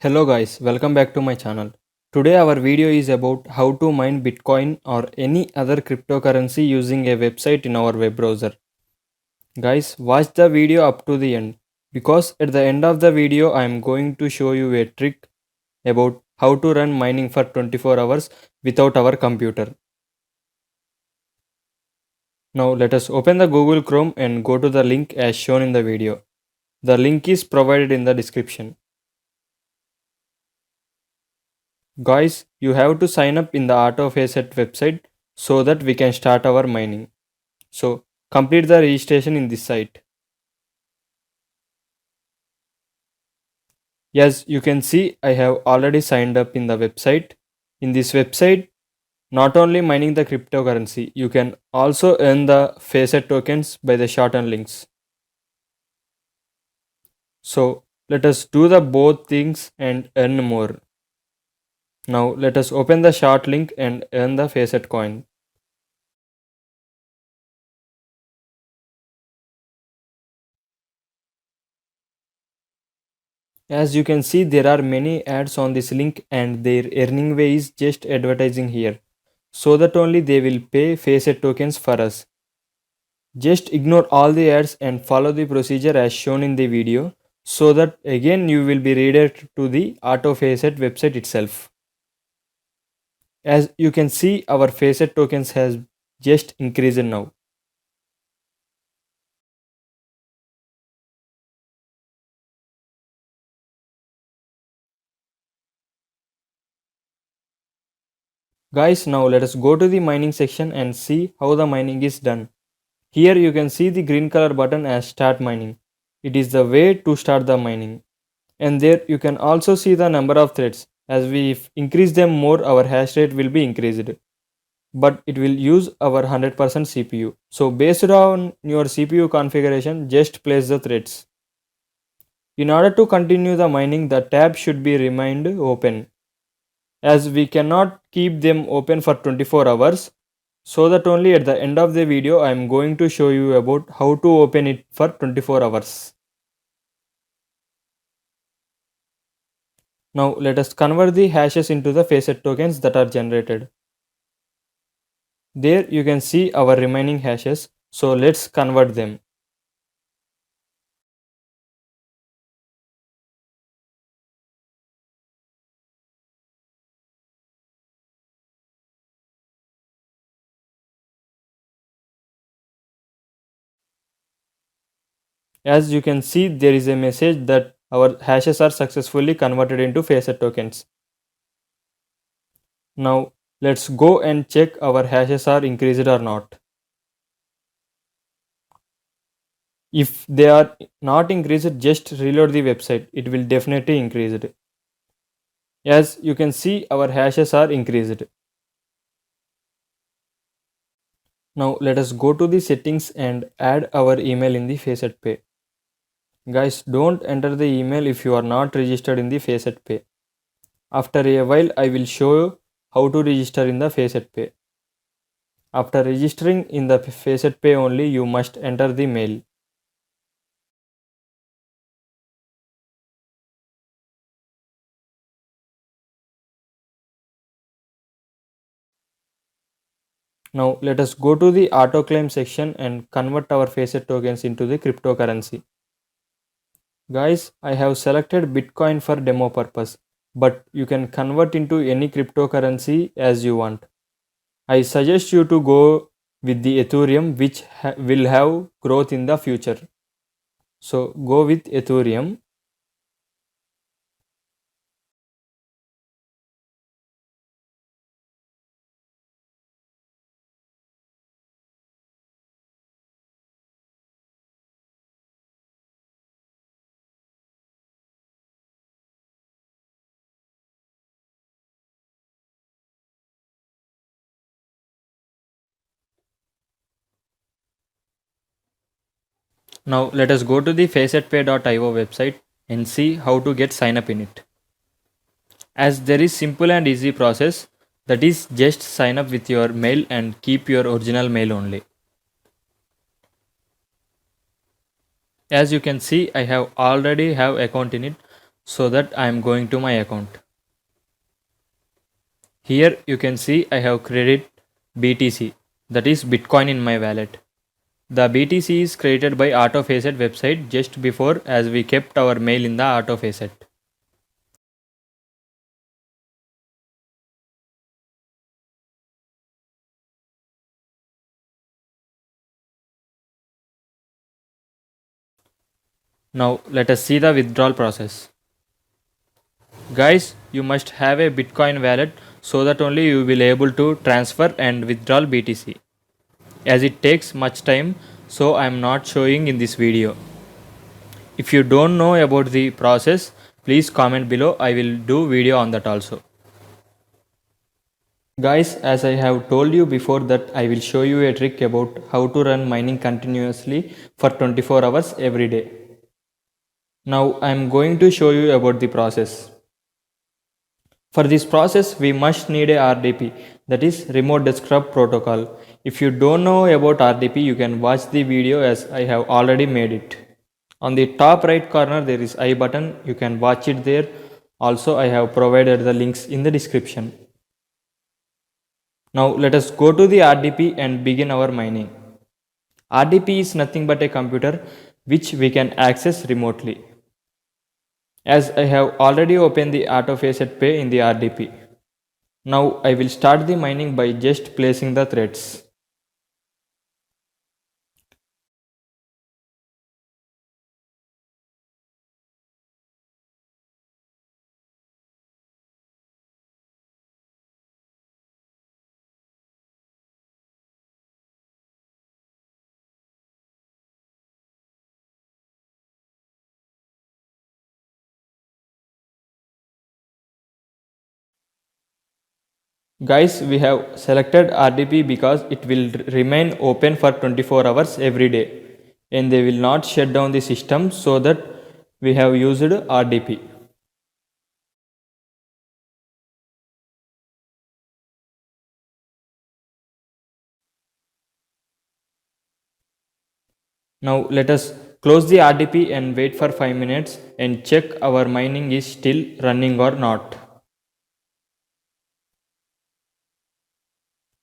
Hello guys, welcome back to my channel. Today our video is about how to mine Bitcoin or any other cryptocurrency using a website in our web browser. Guys, watch the video up to the end because at the end of the video I am going to show you a trick about how to run mining for 24 hours without our computer. Now let us open the Google Chrome and go to the link as shown in the video. The link is provided in the description. Guys, you have to sign up in the AutoFacet website so that we can start our mining. So, complete the registration in this site. As you can see, I have already signed up in the website. In this website, not only mining the cryptocurrency, you can also earn the Facet tokens by the shortened links. So, let us do the both things and earn more. Now, let us open the short link and earn the Facet coin. As you can see, there are many ads on this link and their earning way is just advertising here, so that only they will pay Facet tokens for us. Just ignore all the ads and follow the procedure as shown in the video, so that again you will be redirected to the AutoFacet website itself. As you can see, our Facet tokens has just increased now. Guys, now let us go to the mining section and see how the mining is done. Here you can see the green color button as start mining. It is the way to start the mining. And there you can also see the number of threads. As we increase them more, our hash rate will be increased. But it will use our 100% CPU. So based on your CPU configuration, just place the threads. In order to continue the mining, the tab should be remained open. As we cannot keep them open for 24 hours, so that only at the end of the video I am going to show you about how to open it for 24 hours. Now let us convert the hashes into the Facet tokens that are generated. There you can see our remaining hashes, so let's convert them. As you can see, there is a message that our hashes are successfully converted into Facet tokens. Now let's go and check our hashes are increased or not. If they are not increased, just reload the website. It will definitely increase it. As you can see, our hashes are increased. Now let us go to the settings and add our email in the Facet Pay. Guys, don't enter the email if you are not registered in the Facet Pay. After a while, I will show you how to register in the Facet Pay. After registering in the Facet Pay only, you must enter the mail. Now let us go to the auto claim section and convert our Facet tokens into the cryptocurrency. Guys, I have selected Bitcoin for demo purpose, but you can convert into any cryptocurrency as you want. I suggest you to go with the Ethereum, which will have growth in the future. So go with Ethereum. Now let us go to the facetpay.io website and see how to get sign up in it. As there is simple and easy process, that is just sign up with your mail and keep your original mail only. As you can see, I have already have account in it, so that I am going to my account. Here you can see I have created BTC, that is Bitcoin, in my wallet. The BTC is created by AutoFacet website just before, as we kept our mail in the AutoFacet. Now let us see the withdrawal process. Guys, you must have a Bitcoin wallet so that only you will able to transfer and withdraw BTC. As it takes much time, so I am not showing in this video. If you don't know about the process, please comment below. I will do video on that also. Guys, as I have told you before that I will show you a trick about how to run mining continuously for 24 hours every day. Now I am going to show you about the process. For this process, we must need a RDP, that is Remote Desktop Protocol. If you don't know about RDP, you can watch the video as I have already made it. On the top right corner, there is I button. You can watch it there. Also, I have provided the links in the description. Now, let us go to the RDP and begin our mining. RDP is nothing but a computer which we can access remotely. As I have already opened the AutoFacet Pay in the RDP. Now I will start the mining by just placing the threads. Guys, we have selected RDP because it will remain open for 24 hours every day and they will not shut down the system, so that we have used RDP. Now let us close the RDP and wait for 5 minutes and check our mining is still running or not.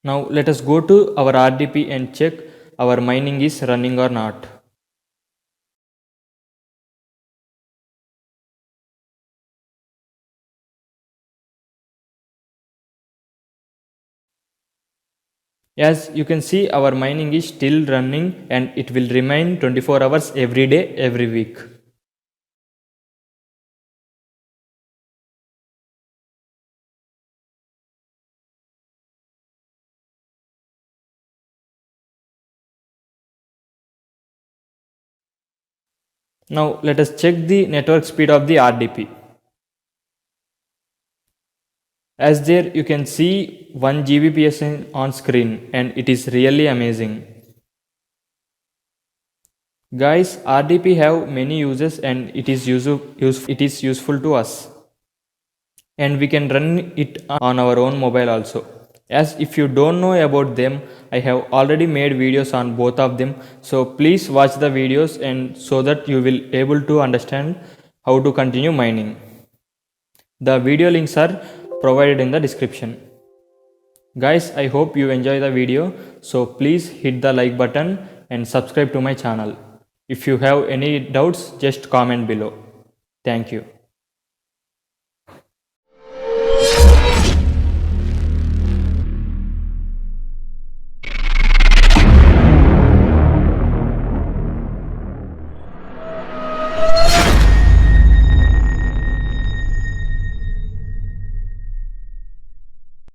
Now let us go to our RDP and check our mining is running or not. As you can see, our mining is still running and it will remain 24 hours every day, every week. Now let us check the network speed of the RDP. As there you can see 1 Gbps on screen and it is really amazing. Guys, RDP have many uses and it is useful to us. And we can run it on our own mobile also. As if you don't know about them, I have already made videos on both of them, so please watch the videos and so that you will able to understand how to continue mining. The video links are provided in the description. Guys, I hope you enjoy the video, so please hit the like button and subscribe to my channel. If you have any doubts, just comment below. Thank you.